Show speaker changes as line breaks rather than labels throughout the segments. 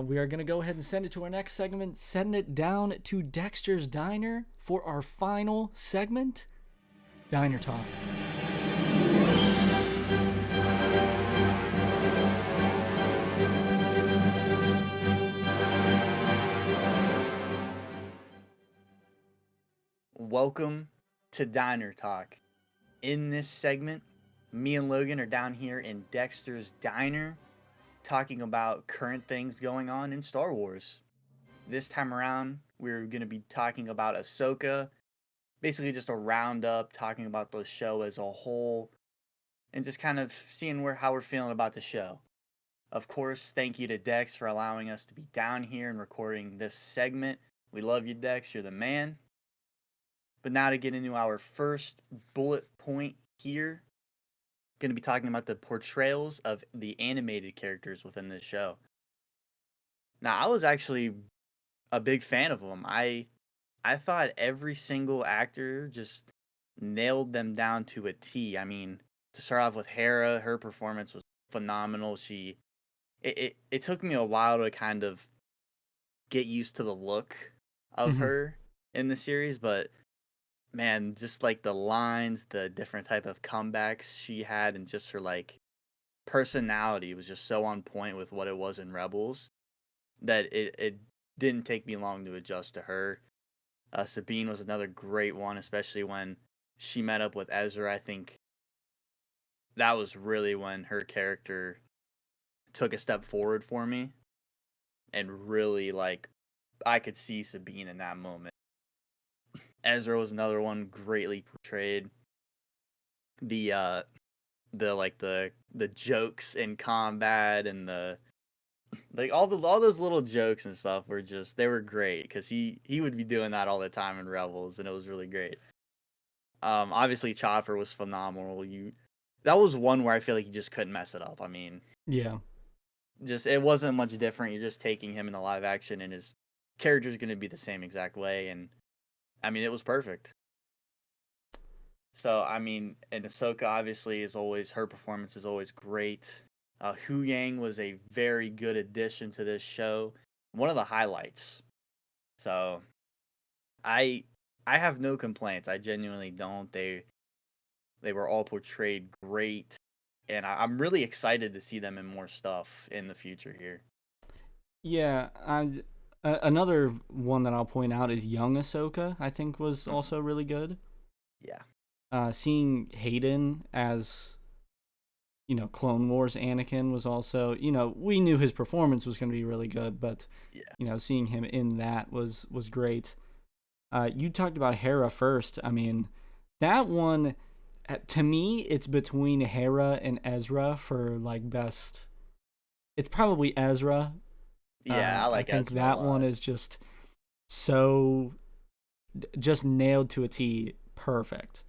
We are going to go ahead and send it to our next segment, send it down to Dexter's Diner for our final segment, Diner Talk.
Welcome to Diner Talk. In this segment, me and Logan are down here in Dexter's Diner talking about current things going on in Star Wars. This time around, we're going to be talking about AHSOKA, basically just a roundup, talking about the show as a whole, and just kind of seeing how we're feeling about the show. Of course, thank you to Dex for allowing us to be down here and recording this segment. We love you, Dex. You're the man. But now to get into our first bullet point here, going to be talking about the portrayals of the animated characters within this show. Now, I was actually a big fan of them. I thought every single actor just nailed them down to a T. I mean, to start off with Hera, her performance was phenomenal. It took me a while to kind of get used to the look of her in the series, but man, just like the lines, the different type of comebacks she had, and just her like personality was just so on point with what it was in Rebels that it didn't take me long to adjust to her. Sabine was another great one, especially when she met up with Ezra. I think that was really when her character took a step forward for me, and really like I could see Sabine in that moment. Ezra was another one greatly portrayed. The jokes in combat and the like all those little jokes and stuff were just they were great because he would be doing that all the time in Rebels, and it was really great. Obviously Chopper was phenomenal. That was one where I feel like you just couldn't mess it up. I mean,
Yeah.
just it wasn't much different. You're just taking him in the live action, and his character's going to be the same exact way, and I mean, it was perfect. So, I mean, and Ahsoka obviously is always, her performance is always great. Hu Yang was a very good addition to this show. One of the highlights. So, I I have no complaints. I genuinely don't. They were all portrayed great, and I'm really excited to see them in more stuff in the future here.
Yeah, another one that I'll point out is young Ahsoka. I think was
Mhm.
also really good.
Yeah.
Seeing Hayden as Clone Wars Anakin was also we knew his performance was going to be really good, but
Yeah.
seeing him in that was great. You talked about Hera first. I mean, that one to me it's between Hera and Ezra for like best. It's probably Ezra.
Yeah, I
I
like
think
Ezra a
that one
lot.
is so just nailed to a T, perfect.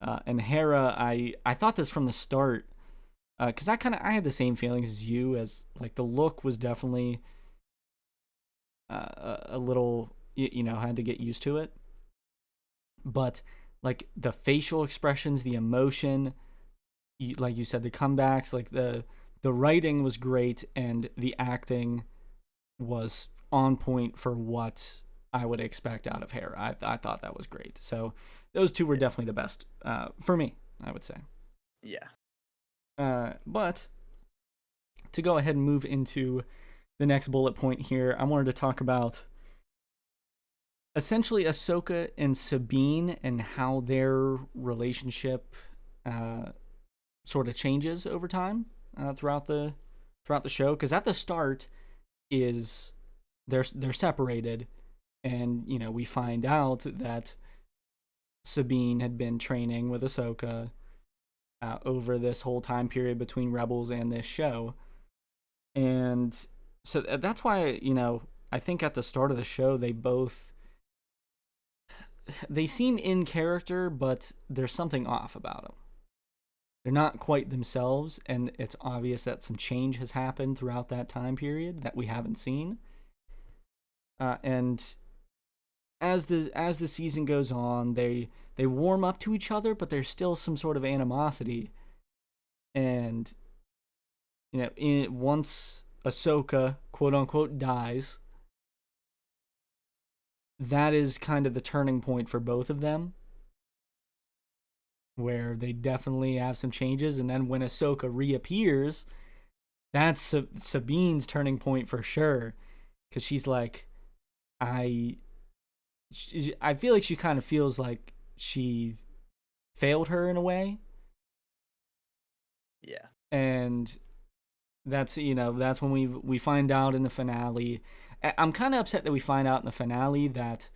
And Hera, I thought this from the start, because I had the same feelings as you, as like the look was definitely a little had to get used to it, but like the facial expressions, the emotion, like you said, the comebacks, like the writing was great, and the acting was on point for what I would expect out of Hera. I thought that was great. So those two were
Yeah.
definitely the best for me, I would say.
Yeah.
But to go ahead and move into the next bullet point here, I wanted to talk about essentially Ahsoka and Sabine and how their relationship sort of changes over time throughout the show. Because at the start is they're separated, and we find out that Sabine had been training with Ahsoka over this whole time period between Rebels and this show. And so that's why, I think at the start of the show, they seem in character, but there's something off about them. They're not quite themselves, and it's obvious that some change has happened throughout that time period that we haven't seen. And as the season goes on, they warm up to each other, but there's still some sort of animosity. And once Ahsoka, quote unquote, dies, that is kind of the turning point for both of them, where they definitely have some changes. And then when Ahsoka reappears, that's Sabine's turning point for sure, because she's like, I, I feel like she kind of feels like she failed her in a way,
Yeah.
and that's when we find out in the finale. I'm kind of upset that we find out in the finale that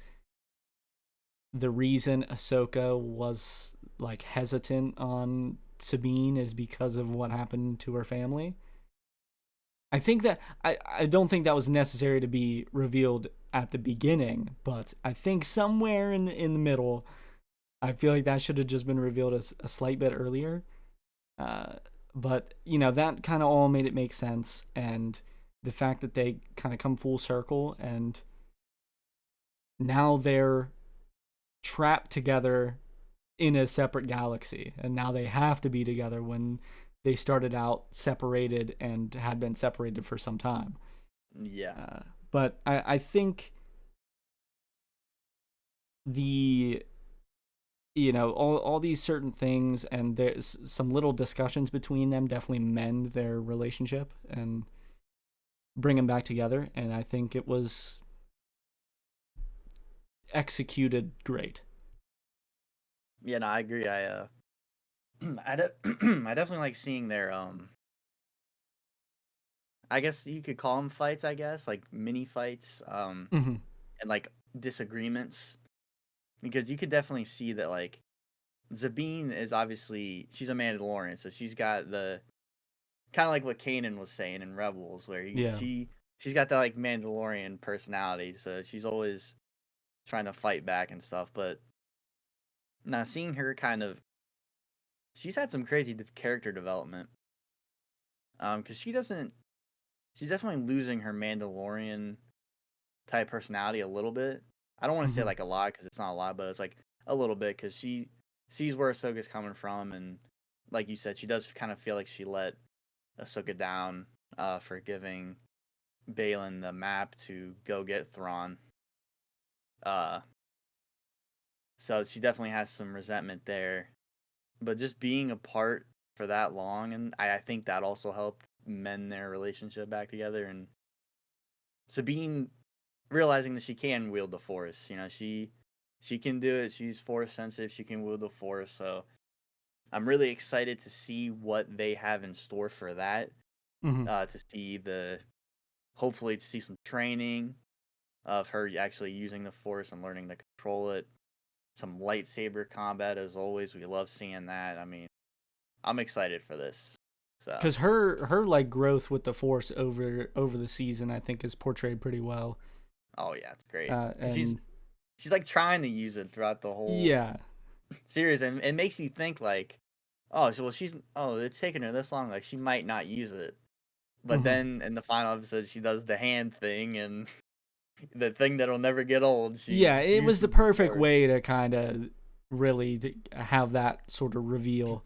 the reason Ahsoka was like hesitant on Sabine is because of what happened to her family. I think that I don't think that was necessary to be revealed at the beginning, but I think somewhere in the middle, I feel like that should have just been revealed a slight bit earlier. Uh, but that kind of all made it make sense, and the fact that they kind of come full circle, and now they're trapped together in a separate galaxy, and now they have to be together when they started out separated and had been separated for some time.
Yeah.
But I think the all these certain things, and there's some little discussions between them, definitely mend their relationship and bring them back together, and I think it was executed great.
Yeah, no, I agree. I definitely like seeing their I guess you could call them fights, I guess, like mini fights,
Mm-hmm.
and like disagreements, because you could definitely see that like Zabine is obviously, she's a Mandalorian, so she's got the kind of like what Kanan was saying in Rebels, where
Yeah.
she's got that like Mandalorian personality, so she's always trying to fight back and stuff. But now seeing her kind of, she's had some crazy character development, because she's definitely losing her Mandalorian type personality a little bit. I don't want to say
Mm-hmm.
like a lot because it's not a lot, but it's like a little bit because she sees where Ahsoka's coming from, and like you said, she does kind of feel like she let Ahsoka down for giving Balin the map to go get Thrawn. Uh, so she definitely has some resentment there. But just being apart for that long, and I think that also helped mend their relationship back together. And Sabine realizing that she can wield the Force, she can do it. She's Force sensitive. She can wield the Force. So I'm really excited to see what they have in store for that.
Mm-hmm.
To see hopefully to see some training of her actually using the Force and learning to control it. Some lightsaber combat, as always. We love seeing that. I mean, I'm excited for this. So,
Because her like growth with the Force over the season, I think, is portrayed pretty well.
oh yeah, it's great. Because
And
she's like trying to use it throughout the whole
yeah,
series, and it makes you think like, oh, so well, it's taking her this long, like she might not use it. But
mm-hmm.
then in the final episode, she does the hand thing, and the thing that'll never get old. She
Yeah, it was the
uses the
perfect
Force.
way to kind of really have that sort of reveal.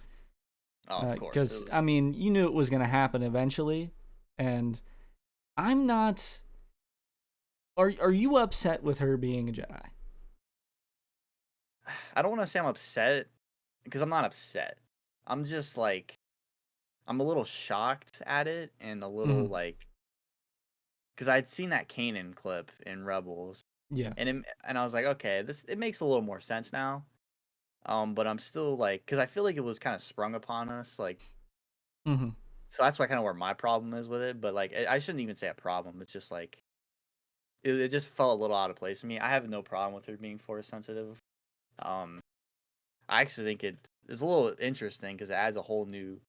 Oh, of course.
Because I mean, you knew it was going to happen eventually, and I'm not. Are you upset with her being a Jedi?
I don't want to say I'm upset because I'm not upset. I'm just like, I'm a little shocked at it and a little
Mm-hmm.
like, because I'd seen that Kanan clip in Rebels,
Yeah.
and I was like, okay, it makes a little more sense now. But I'm still like, because I feel like it was kind of sprung upon us, like,
Mm-hmm.
so that's why kind of where my problem is with it. But like, I shouldn't even say a problem. It's just like, it just felt a little out of place to me. I have no problem with her being Force sensitive. Um, I actually think it is a little interesting because it adds a whole new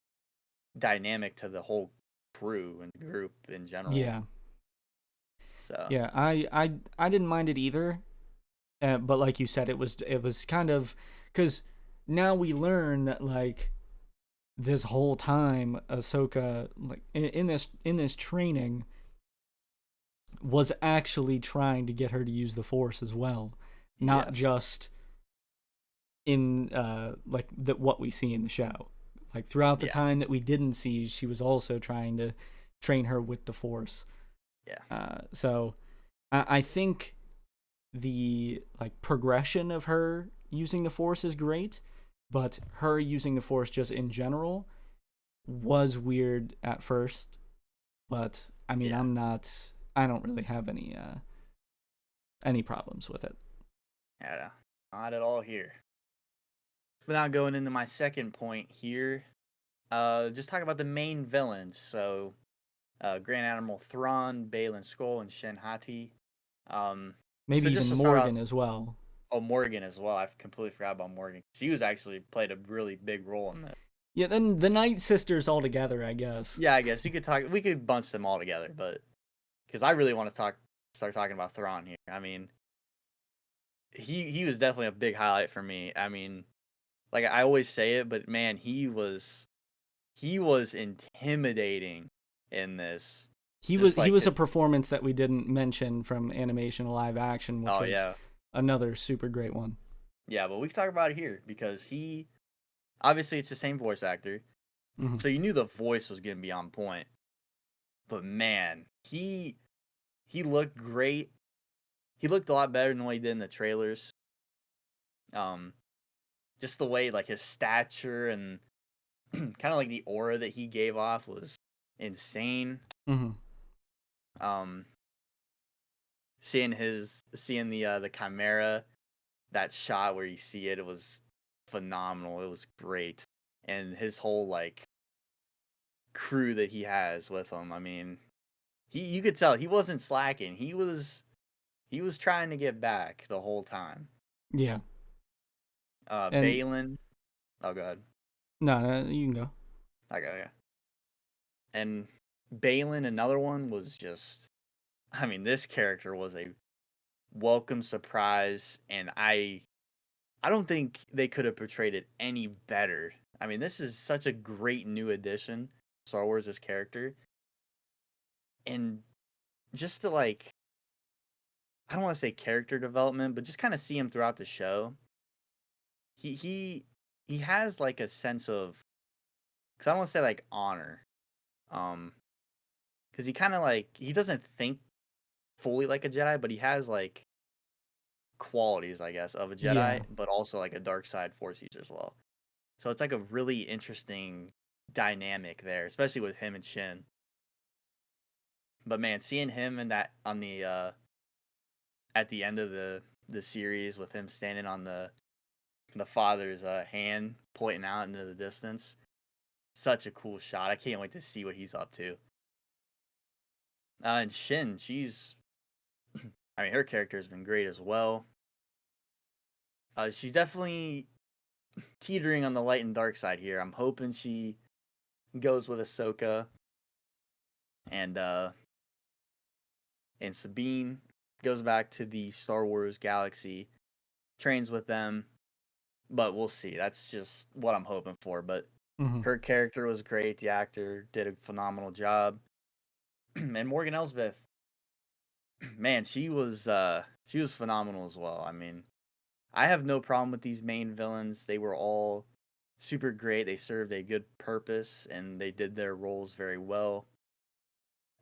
dynamic to the whole crew and group in general.
Yeah.
So
Yeah. I didn't mind it either, but like you said, it was kind of because now we learn that like this whole time Ahsoka like in this training was actually trying to get her to use the Force as well, not
yes,
just in like what we see in the show. Like throughout the
yeah,
time that we didn't see, she was also trying to train her with the Force.
Yeah.
So I think the like progression of her using the Force is great, but her using the Force just in general was weird at first. But I mean,
Yeah.
I don't really have any problems with it.
Yeah. Not at all here. But now going into my second point here, just talk about the main villains. So, Grand Admiral Thrawn, Baylan Skoll, and Shin Hati. So
Maybe
just
even
to start off,
Morgan as well.
oh, Morgan as well. I completely forgot about Morgan. She was actually played a really big role in this.
Yeah, then the Night Sisters all together, I guess.
Yeah, I guess you could talk. We could bunch them all together, but because I really want to start talking about Thrawn here. I mean, he was definitely a big highlight for me. I mean, like I always say it, but man, he was intimidating in this. Just
He
like
was a performance that we didn't mention from animation to live action, which
oh
was
yeah,
another super great one.
yeah, but we can talk about it here because he obviously it's the same voice actor,
Mm-hmm.
so you knew the voice was gonna be on point. But man, he looked great. He looked a lot better than what he did in the trailers. Um, just the way like his stature and kind of like the aura that he gave off was insane.
Mm-hmm.
Um, seeing the chimera, that shot where you see it, it was phenomenal. It was great, and his whole like crew that he has with him. I mean, you could tell he wasn't slacking. He was trying to get back the whole time.
Yeah, and
Baylan. Oh god.
no, you can go.
Okay. And Baylan, another one was just. I mean, this character was a welcome surprise, and I don't think they could have portrayed it any better. I mean, this is such a great new addition, Star Wars' character, and just to like, I don't want to say character development, but just kind of see him throughout the show. He has like a sense of, because I don't want to say like honor, um, because he kind of like he doesn't think fully like a Jedi, but he has like qualities, I guess, of a
Yeah,
Jedi, but also like a dark side Force user as well. So it's like a really interesting dynamic there, especially with him and Shin. But man, seeing him in that on the at the end of the series with him standing on the father's hand pointing out into the distance, such a cool shot. I can't wait to see what he's up to. And Shin, I mean, her character has been great as well. She's definitely teetering on the light and dark side here. I'm hoping she goes with Ahsoka and Sabine, goes back to the Star Wars galaxy, trains with them, but we'll see. That's just what I'm hoping for. But
mm-hmm.
her character was great. The actor did a phenomenal job. And Morgan Elsbeth, man, she was phenomenal as well. I mean, I have no problem with these main villains. They were all super great. They served a good purpose and they did their roles very well.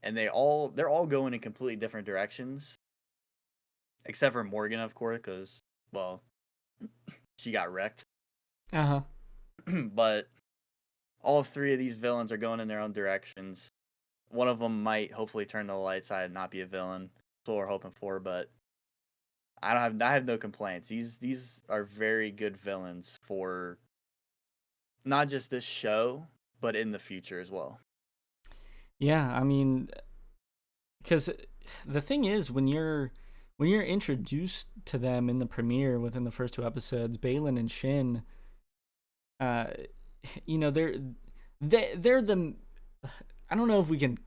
And they're all going in completely different directions. Except for Morgan, of course, because well, she got wrecked.
Uh-huh.
But all three of these villains are going in their own directions. One of them might hopefully turn to the light side and not be a villain. That's what we're hoping for, but I have no complaints. These are very good villains for not just this show, but in the future as well.
Yeah, I mean, because the thing is, when you're introduced to them in the premiere within the first two episodes, Baylan and Shin, you know, they're the, I don't know if we can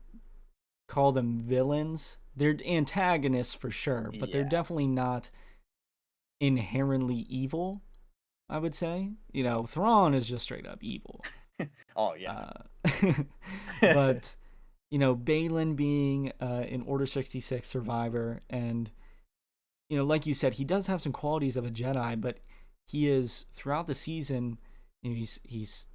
call them villains. They're antagonists for sure, but they're
Yeah.
definitely not inherently evil, I would say. You know, Thrawn is just straight up evil.
Oh yeah.
But you know, Baylan being an Order 66 survivor, and you know, like you said, he does have some qualities of a Jedi, but he is throughout the season, you know, he's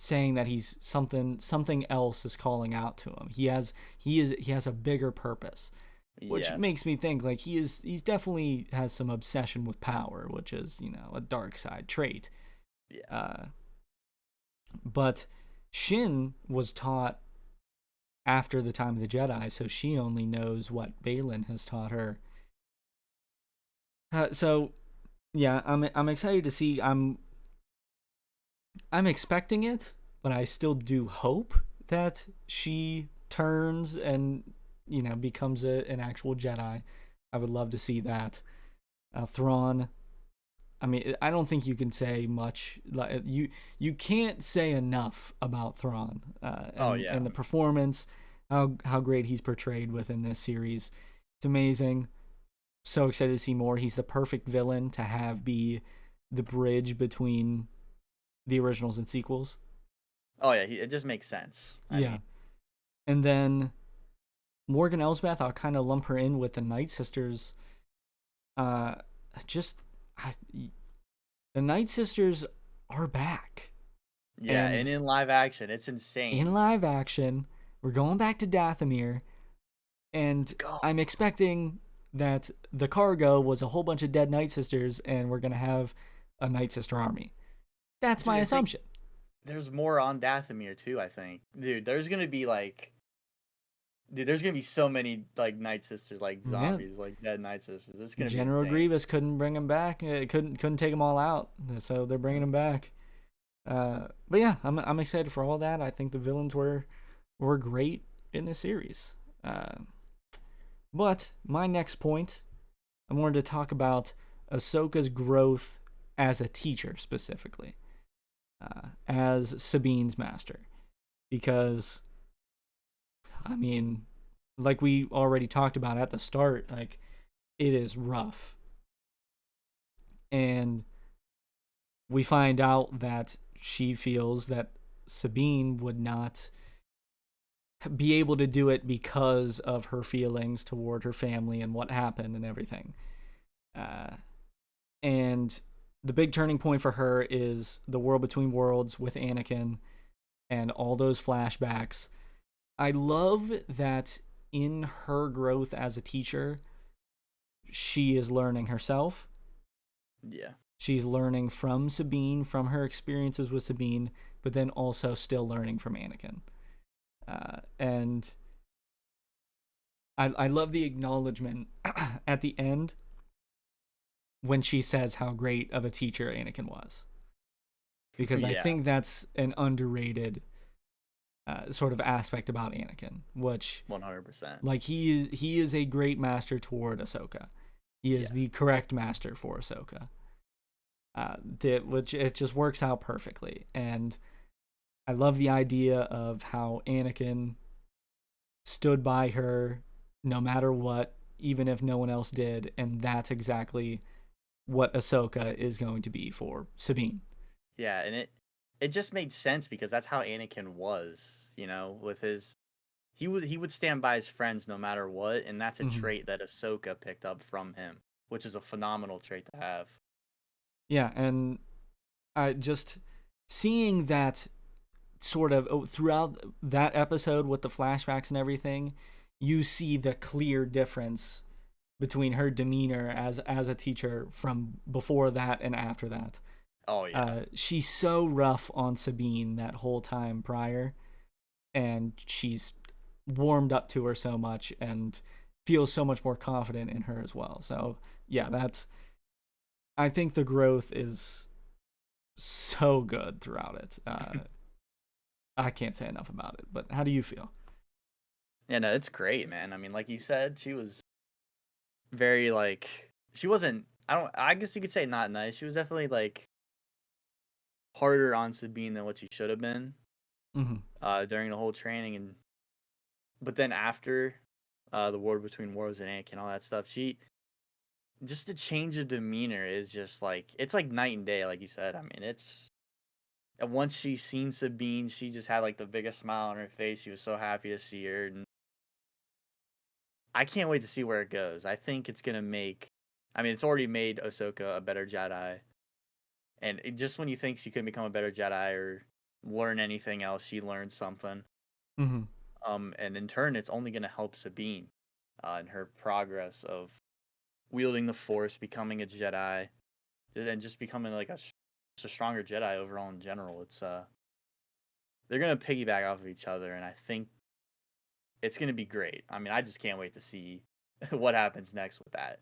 saying that he's something else is calling out to him. He has a bigger purpose, which
Yes.
makes me think like he's definitely has some obsession with power, which is, you know, a dark side trait.
Yes.
Uh, but Shin was taught after the time of the Jedi, so she only knows what Balin has taught her. So yeah, I'm excited to see. I'm expecting it, but I still do hope that she turns and, you know, becomes an actual Jedi. I would love to see that. Thrawn. I mean, I don't think you can say much. Like you can't say enough about Thrawn
Oh yeah.
and the performance, how great he's portrayed within this series. It's amazing. So excited to see more. He's the perfect villain to have be the bridge between the originals and sequels.
Oh yeah. It just makes sense. I
Yeah.
mean,
And then Morgan Elsbeth, I'll kind of lump her in with the Night Sisters. Uh, just I, the Night Sisters are back,
yeah.
and
And in live action, it's
in
insane.
live action, we're going back to Dathomir, and
Let's go.
I'm expecting that the cargo was a whole bunch of dead Night Sisters, and we're gonna have a Night Sister army. That's
Dude,
my
I think
assumption.
there's more on Dathomir too. I think, dude, there's gonna be so many like Night Sisters, like
Yeah,
zombies, like dead Night Sisters. It's gonna be
General
insane.
Grievous couldn't bring him back. Couldn't take them all out, so they're bringing him back. But yeah, I'm excited for all that. I think the villains were great in this series. But my next point, I wanted to talk about Ahsoka's growth as a teacher specifically, as Sabine's master, because I mean, like we already talked about at the start, like it is rough, and we find out that she feels that Sabine would not be able to do it because of her feelings toward her family and what happened and everything. Uh, and the big turning point for her is the World Between Worlds with Anakin and all those flashbacks. I love that in her growth as a teacher, she is learning herself.
Yeah.
She's learning from Sabine, from her experiences with Sabine, but then also still learning from Anakin. And I love the acknowledgement at the end when she says how great of a teacher Anakin was. Because I
Yeah.
think that's an underrated sort of aspect about Anakin, which
100%.
like he is a great master toward Ahsoka. He is
Yes.
the correct master for Ahsoka. That which it just works out perfectly, and I love the idea of how Anakin stood by her no matter what, even if no one else did, and that's exactly what Ahsoka is going to be for Sabine.
Yeah, and it just made sense because that's how Anakin was, with his he would stand by his friends no matter what, and that's a
Mm-hmm.
trait that Ahsoka picked up from him, which is a phenomenal trait to have.
Yeah, and I just seeing that sort of throughout that episode with the flashbacks and everything, you see the clear difference between her demeanor as a teacher from before that and after that.
Oh yeah.
She's so rough on Sabine that whole time prior, and she's warmed up to her so much and feels so much more confident in her as well. So yeah, that's I think the growth is so good throughout it. I can't say enough about it. But how do you feel?
Yeah, no, it's great, man. I mean, like you said, she was very like she wasn't I guess you could say not nice. She was definitely like harder on Sabine than what she should have been
Mm-hmm.
during the whole training and but then after the war between Worlds and Anakin and all that stuff, she just the change of demeanor is just like it's like night and day, like you said. I mean, it's and once she seen Sabine, she just had like the biggest smile on her face. She was so happy to see her, and I can't wait to see where it goes. I think it's gonna make. I mean, it's already made Ahsoka a better Jedi, and just when you think she could become a better Jedi, or learn anything else, she learns something.
Mm-hmm.
And in turn, it's only going to help Sabine in her progress of wielding the Force, becoming a Jedi, and just becoming like just a stronger Jedi overall in general. It's they're gonna piggyback off of each other, and I think it's gonna be great. I mean, I just can't wait to see what happens next with that,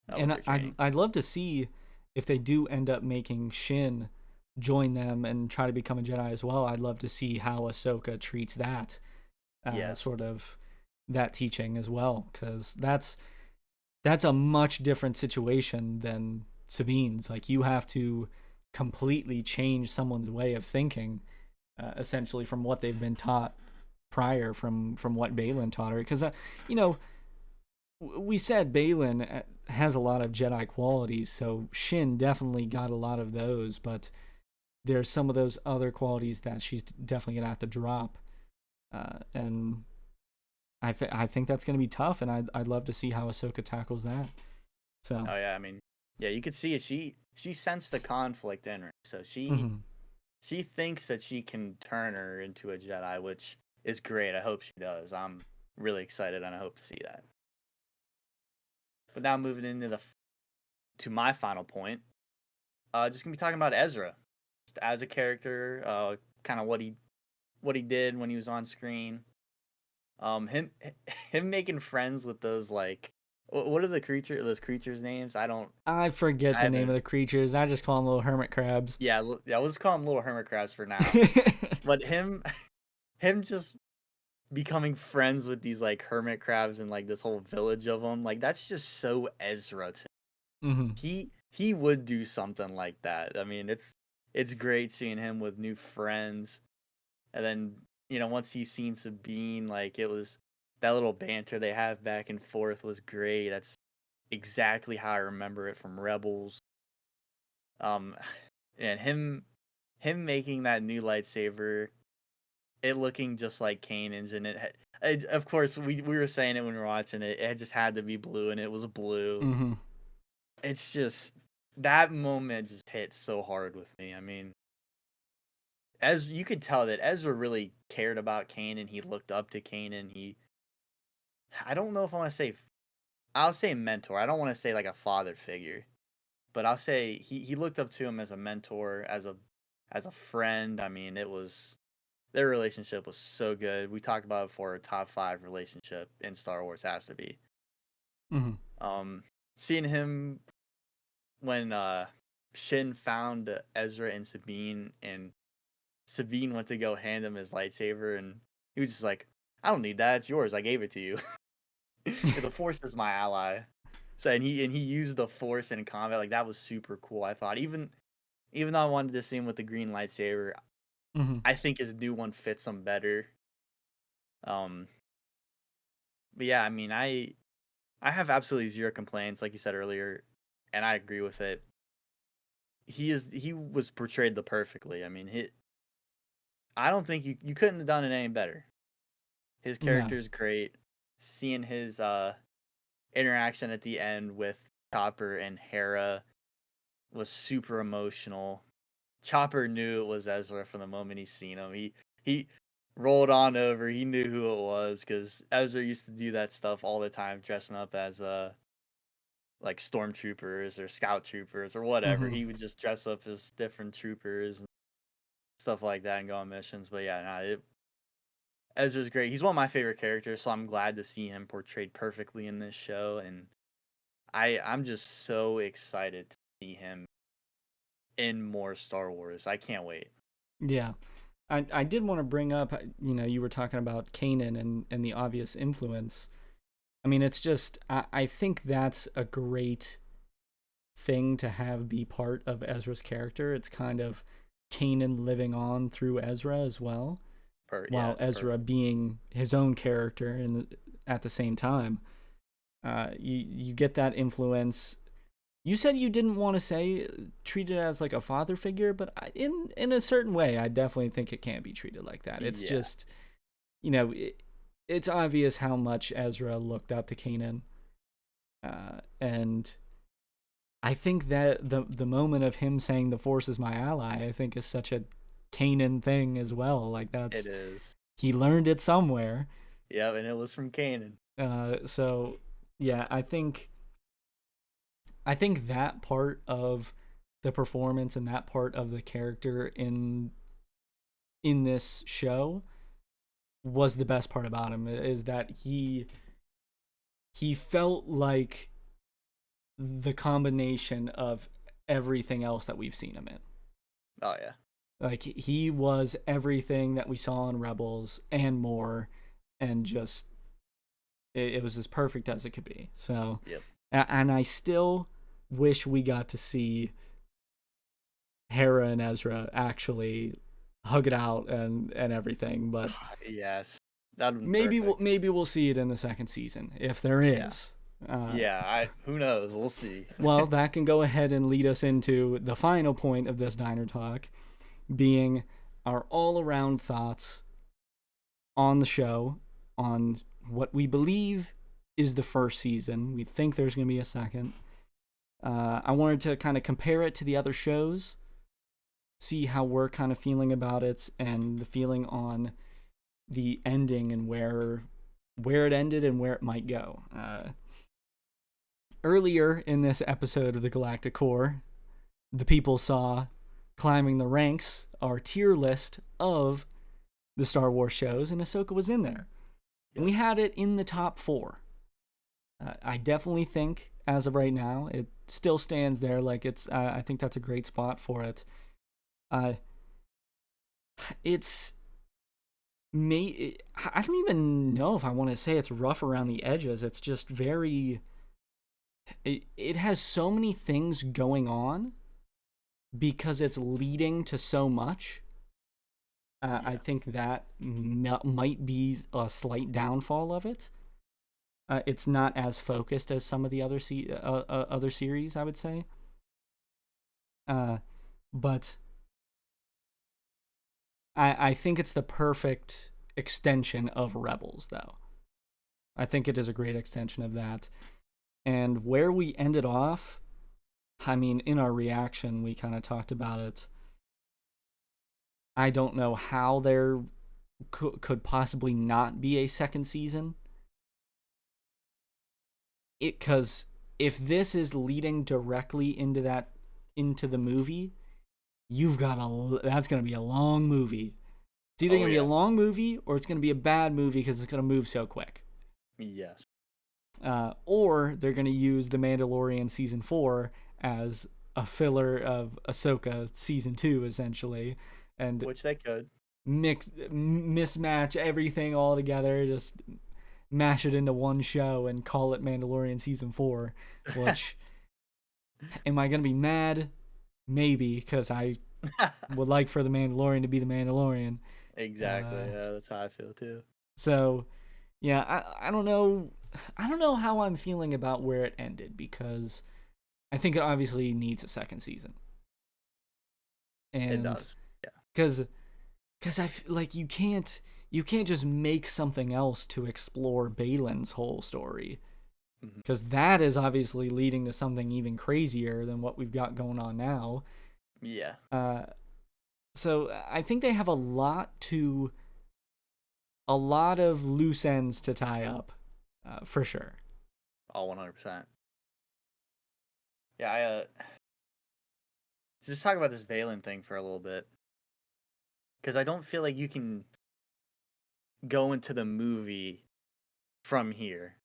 with
And
their training.
I'd love to see if they do end up making Shin join them and try to become a Jedi as well. I'd love to see how Ahsoka treats that
Yes.
sort of that teaching as well, because that's a much different situation than Sabine's. Like, you have to completely change someone's way of thinking, essentially from what they've been taught prior, from what Balin taught her. Because you know, we said Balin has a lot of Jedi qualities, so Shin definitely got a lot of those, but there's some of those other qualities that she's definitely gonna have to drop, and I think that's gonna be tough, and I'd love to see how Ahsoka tackles that. So,
Oh yeah. I mean, yeah, you could see it. She sensed the conflict in her, so
mhm.
she thinks that she can turn her into a Jedi, which is great. I hope she does. I'm really excited, and I hope to see that. But now moving into to my final point, just gonna be talking about Ezra, just as a character, kind of what he did when he was on screen. Him him making friends with those like what are those creatures names?
I forget
I
the name of
haven't.
the creatures. I just call them little hermit crabs.
Yeah, yeah. Let's call them little hermit crabs for now. But him just becoming friends with these like hermit crabs and like this whole village of them, like that's just so Ezra to
Hmm.
he would do something like that. I mean, it's great seeing him with new friends, and then once he's seen Sabine, like it was that little banter they have back and forth was great. That's exactly how I remember it from Rebels. Um, and him making that new lightsaber, it looking just like Kanan's, and of course we were saying it when we were watching it. It just had to be blue, and it was blue.
Hmm.
It's just that moment just hit so hard with me. I mean, as you could tell that Ezra really cared about Kanan. He looked up to Kanan. I don't know if I want to say, I'll say mentor. I don't want to say like a father figure, but I'll say he looked up to him as a mentor, as a friend. I mean, their relationship was so good. We talked about it before. A top 5 relationship in Star Wars has to be.
Hmm.
Um, Seeing him when Shin found Ezra and Sabine, and Sabine went to go hand him his lightsaber, and he was just like, "I don't need that. It's yours. I gave it to you. The Force is my ally." So and he used the Force in combat. Like that was super cool. I thought even though I wanted to see him with the green lightsaber,
Hmm.
I think his new one fits him better. Um, but yeah, I mean, I have absolutely zero complaints, like you said earlier, and I agree with it. He was portrayed the perfectly. I mean, I don't think you couldn't have done it any better. His
No.
character's great. Seeing his interaction at the end with Chopper and Hera was super emotional. Chopper knew it was Ezra from the moment he seen him. He rolled on over. He knew who it was because Ezra used to do that stuff all the time, dressing up as like stormtroopers or scout troopers or whatever.
Hmm.
He would just dress up as different troopers and stuff like that and go on missions. But yeah, Ezra's great. He's one of my favorite characters, so I'm glad to see him portrayed perfectly in this show. And I'm just so excited to see him in more Star Wars. I can't wait.
Yeah. I did want to bring up, you were talking about Kanan and the obvious influence. I mean, it's just, I think that's a great thing to have be part of Ezra's character. It's kind of Kanan living on through Ezra as well,
Yeah,
while
it's
Ezra
perfect.
being his own character at the same time. You get that influence. You said you didn't want to say treat it as like a father figure, but in a certain way, I definitely think it can be treated like that. It's
Yeah.
just, it's obvious how much Ezra looked up to Kanan, and I think that the moment of him saying the Force is my ally, I think is such a Kanan thing as well. Like
It
that's
is.
he learned it somewhere.
Yeah, and it was from Kanan.
So yeah, I think that part of the performance and that part of the character in this show was the best part about him, is that he felt like the combination of everything else that we've seen him in.
Oh yeah.
Like he was everything that we saw in Rebels and more, and just it was as perfect as it could be. So,
Yep.
and I still wish we got to see Hera and Ezra actually hug it out and everything, but
Yes. That'd been
maybe
perfect.
maybe we'll see it in the second season if there
Yeah.
is.
Who knows? We'll see.
Well, that can go ahead and lead us into the final point of this diner talk, being our all-around thoughts on the show, on what we believe is the first season. We think there's going to be a second. I wanted to kind of compare it to the other shows, see how we're kind of feeling about it, and the feeling on the ending and where it ended and where it might go. Earlier in this episode of the Galactic Core, the people saw climbing the ranks our tier list of the Star Wars shows, and Ahsoka was in there. And we had it in the top 4. I definitely think, as of right now, it still stands there. Like it's, I think that's a great spot for it. It's I don't even know if I want to say it's rough around the edges. It's just very. It has so many things going on because it's leading to so much. I think that might be a slight downfall of it. It's not as focused as some of the other other series, I would say. But I think it's the perfect extension of Rebels, though. I think it is a great extension of that. And where we ended off, I mean, in our reaction, we kind of talked about it. I don't know how there could possibly not be a second season. Because if this is leading directly into the movie, that's going to be a long movie. It's either going to be a long movie or it's going to be a bad movie because it's going to move so quick.
Yes.
Or they're going to use The Mandalorian Season 4 as a filler of Ahsoka Season 2, essentially. And
which they could.
Mismatch everything all together, just mash it into one show and call it Mandalorian Season 4, which, am I going to be mad? Maybe, because I would like for The Mandalorian to be The Mandalorian.
Exactly, yeah, that's how I feel too.
So, yeah, I don't know. I don't know how I'm feeling about where it ended, because I think it obviously needs a second season. And
it does, yeah.
Because I like you can't just make something else to explore Balin's whole story, because that is obviously leading to something even crazier than what we've got going on now.
Yeah.
So I think they have a lot of loose ends to tie up, for sure.
All 100%. Yeah, just talk about this Balin thing for a little bit, because I don't feel like you can go into the movie from here.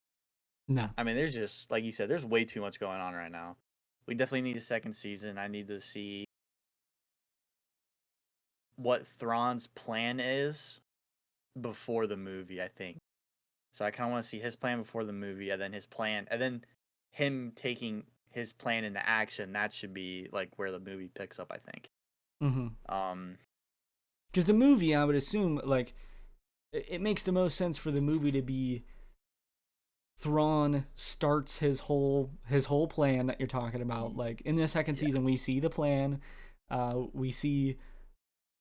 No.
I mean, there's just, like you said, there's way too much going on right now. We definitely need a second season. I need to see what Thrawn's plan is before the movie, I think. So I kind of want to see his plan before the movie, and then his plan, and then him taking his plan into action. That should be like where the movie picks up, I think.
Because the movie, I would assume, like, it makes the most sense for the movie to be Thrawn starts his whole plan that you're talking about. Like, in the second season, we see the plan. We see,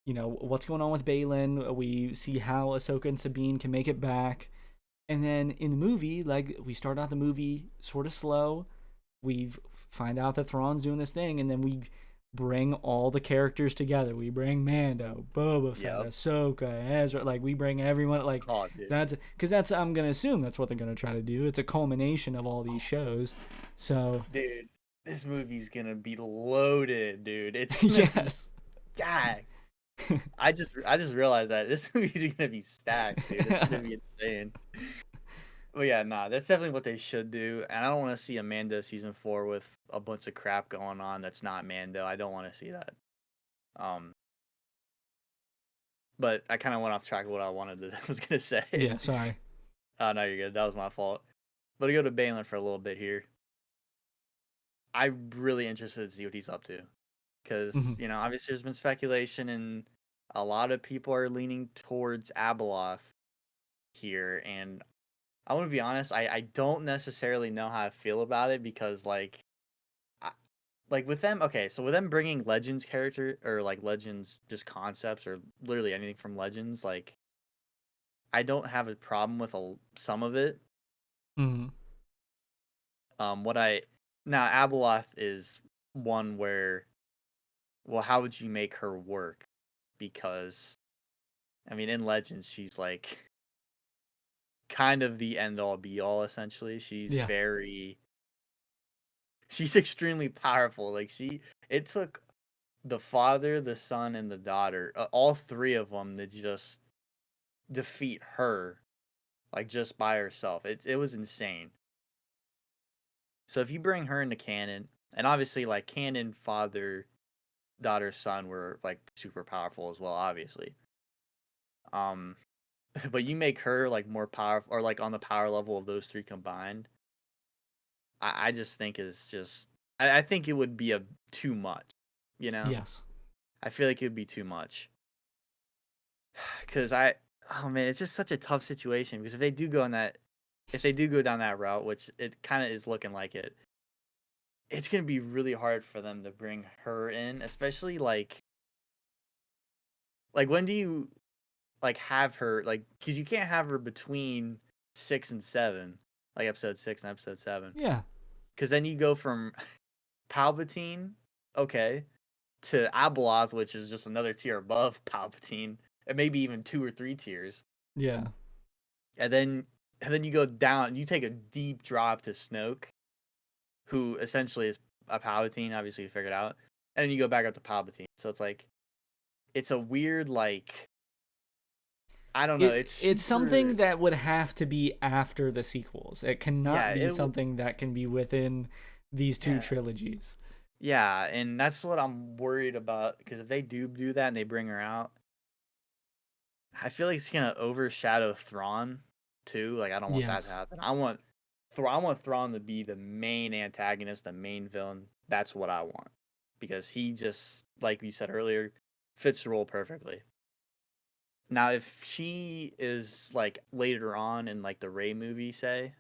what's going on with Balin. We see how Ahsoka and Sabine can make it back. And then in the movie, like, we start out the movie sort of slow. We find out that Thrawn's doing this thing, and then bring all the characters together. We bring Mando, Boba Fett,
Yep.
Ahsoka, Ezra. Like we bring everyone. Like
Oh, dude.
that's because that's I'm gonna assume that's what they're gonna try to do. It's a culmination of all these shows. So
Dude, this movie's gonna be loaded, dude. It's gonna be
yes.
stacked. I just realized that this movie's gonna be stacked, dude. It's gonna be insane. But yeah, nah, that's definitely what they should do. And I don't want to see a Mando season 4 with a bunch of crap going on that's not Mando. I don't want to see that. Um, but I kind of went off track of what I was gonna say.
Yeah. Sorry.
Oh no, you're good. That was my fault. But to go to Balin for a little bit here, I'm really interested to see what he's up to, because
Mhm.
obviously there's been speculation, and a lot of people are leaning towards Abeloth here, and I want to be honest, I don't necessarily know how I feel about it, because I, like with them, okay, so with them bringing Legends character, or like Legends just concepts, or literally anything from Legends, like I don't have a problem with some of it.
Mhm.
What I Now Abeloth is one where, well, how would you make her work? Because I mean, in Legends, she's like kind of the end all be all. Essentially,
Yeah.
she's extremely powerful. It took the father, the son, and the daughter, all three of them, to just defeat her, like just by herself. It was insane. So if you bring her into canon, and obviously like canon, father, daughter, son were like super powerful as well, obviously. Um, but you make her like more powerful, or like on the power level of those three combined. I just think is just I think it would be too much, you know.
Yes.
I feel like it would be too much, because oh man, it's just such a tough situation, because if they do go down that route, which it kind of is looking like it's gonna be really hard for them to bring her in, especially like when do you like have her, like, because you can't have her between 6 and 7, like episode 6 and episode 7,
Yeah.
because then you go from Palpatine, okay, to Abeloth, which is just another tier above Palpatine, and maybe even 2 or 3 tiers,
Yeah.
and then you go down, you take a deep drop to Snoke, who essentially is a Palpatine, obviously you figured out, and then you go back up to Palpatine. So it's like it's a weird, like, I don't know, it's
It's
super.
something that would have to be after the sequels. It
Yeah,
cannot be something that can be within these two
yeah.
trilogies.
Yeah, and that's what I'm worried about, because if they do that and they bring her out, I feel like it's gonna overshadow Thrawn too. Like I don't want that to
Yes.
happen. I want Thrawn to be the main antagonist, the main villain. That's what I want, because he just, like you said earlier, fits the role perfectly. Now, if she is like later on in like the Rey movie, say,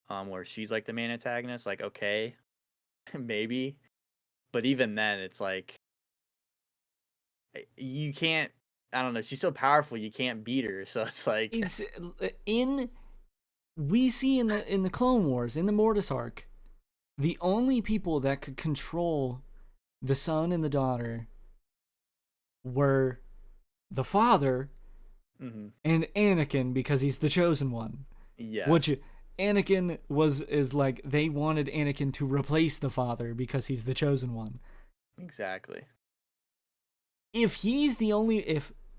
where she's like the main antagonist, like okay, maybe, but even then, it's like you can't. I don't know. She's so powerful, you can't beat her. So it's like,
It's in we see in the Clone Wars, in the Mortis arc, the only people that could control the son and the daughter were the father
mhm,
and Anakin, because he's the chosen one.
yes,
Which Anakin is like, they wanted Anakin to replace the father because he's the chosen one.
exactly.
If he's the only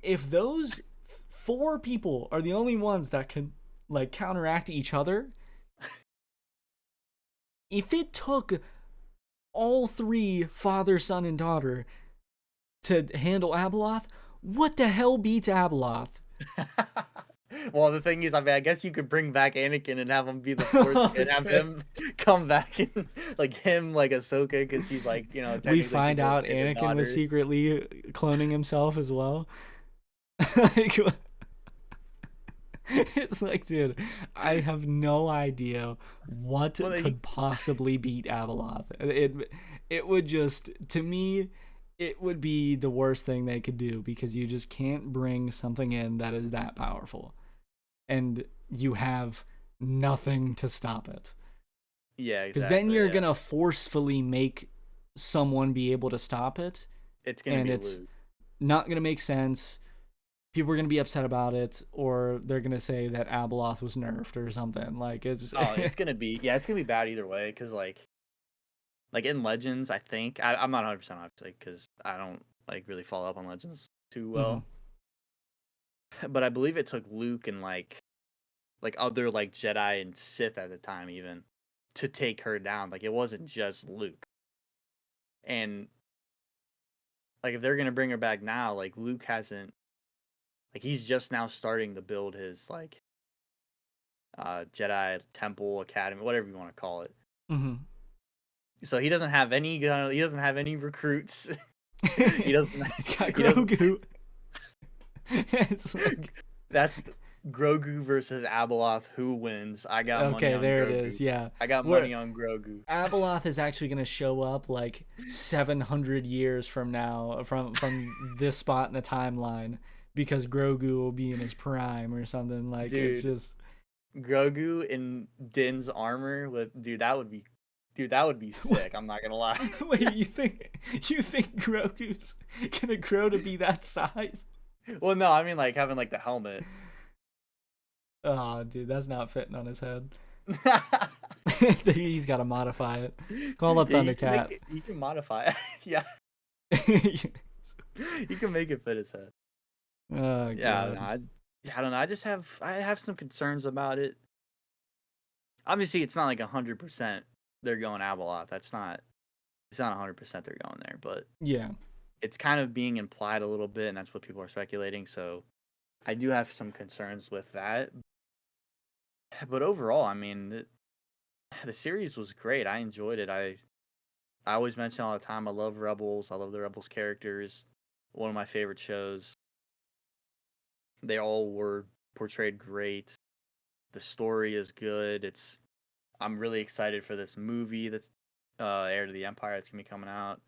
if those four people are the only ones that can like counteract each other, if it took all three, father, son, and daughter, to handle Abeloth, what the hell beats Abeloth?
Well, the thing is, I mean, I guess you could bring back Anakin and have him be the fourth kid, have
Okay.
him come back and like him, like Ahsoka, because she's like,
We
technically
find
people
out
say the
Anakin was
daughter.
secretly cloning himself as well. Like, it's like, dude, I have no idea what
Well,
could possibly beat Abeloth. It would just, to me, it would be the worst thing they could do, because you just can't bring something in that is that powerful, and you have nothing to stop it.
yeah,
Because then
exactly,
you're
yeah,
gonna forcefully make someone be able to stop it,
It's gonna
and
be
it's
Luke.
not gonna make sense. People are gonna be upset about it, or they're gonna say that Abeloth was nerfed or something. Like it's
Oh, it's gonna be it's gonna be bad either way because like in Legends, I think I'm not 100% obviously because I don't like really follow up on Legends too
Mhm.
well, but I believe it took Luke and like other like Jedi and Sith at the time even to take her down. Like it wasn't just Luke. And like if they're gonna bring her back now, like Luke hasn't like he's just now starting to build his like Jedi Temple Academy, whatever you want to call it.
Mhm.
So he doesn't have any recruits. he doesn't
He's got
he doesn't
Grogu. It's like
that's Grogu versus Abeloth. Who wins? I got money
okay,
on
there it
Grogu.
is. Yeah,
I got
where
money on Grogu.
Abeloth is actually gonna show up like 700 years from now, from this spot in the timeline, because Grogu will be in his prime or something. Like it's
Dude,
just
Grogu in Din's armor with dude, that would be sick. I'm not gonna lie.
wait. You think Grogu's gonna grow to be that size?
Well, no, I mean like having like the helmet.
Oh, dude, that's not fitting on his head. He's got to modify it. Call up
Yeah, you can make
Thundercat.
it. You can modify it. Yeah, you can make it fit his head.
Oh
Yeah, no,
god.
I don't know. I have some concerns about it. Obviously, it's not like 100% they're going Abeloth. It's not 100% they're going there, but
Yeah.
it's kind of being implied a little bit, and that's what people are speculating. So I do have some concerns with that. But overall, I mean, the series was great. I enjoyed it. I always mention all the time. I love Rebels. I love the Rebels characters. One of my favorite shows. They all were portrayed great. The story is good. I'm really excited for this movie that's Heir to the Empire that's gonna be coming out.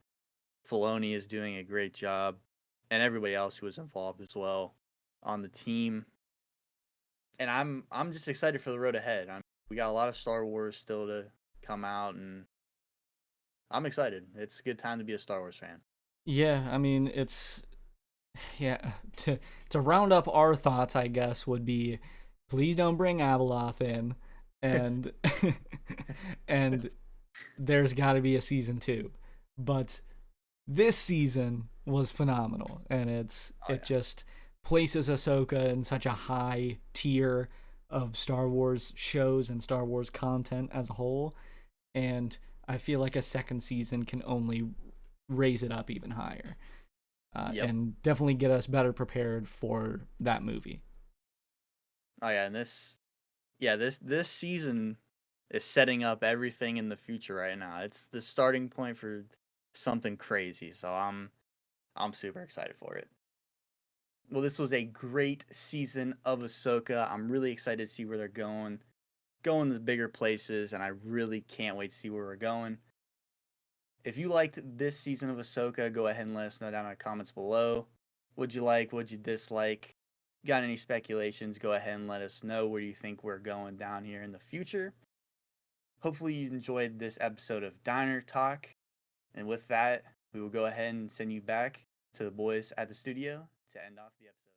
Filoni is doing a great job, and everybody else who was involved as well on the team. And I'm just excited for the road ahead. We got a lot of Star Wars still to come out, and I'm excited. It's a good time to be a Star Wars fan.
Yeah, I mean, it's yeah, to round up our thoughts, I guess would be please don't bring Abeloth in, and and there's got to be a season 2. But this season was phenomenal, and
Oh
it
yeah.
just places Ahsoka in such a high tier of Star Wars shows and Star Wars content as a whole, and I feel like a second season can only raise it up even higher,
Yep.
and definitely get us better prepared for that movie.
Oh yeah, and this season is setting up everything in the future right now. It's the starting point for something crazy. So I'm super excited for it. Well, this was a great season of Ahsoka. I'm really excited to see where they're going to bigger places, and I really can't wait to see where we're going. If you liked this season of Ahsoka, go ahead and let us know down in the comments below. Would you like? Would you dislike? Got any speculations? Go ahead and let us know where you think we're going down here in the future. Hopefully, you enjoyed this episode of Diner Talk. And with that, we will go ahead and send you back to the boys at the studio to end off the episode.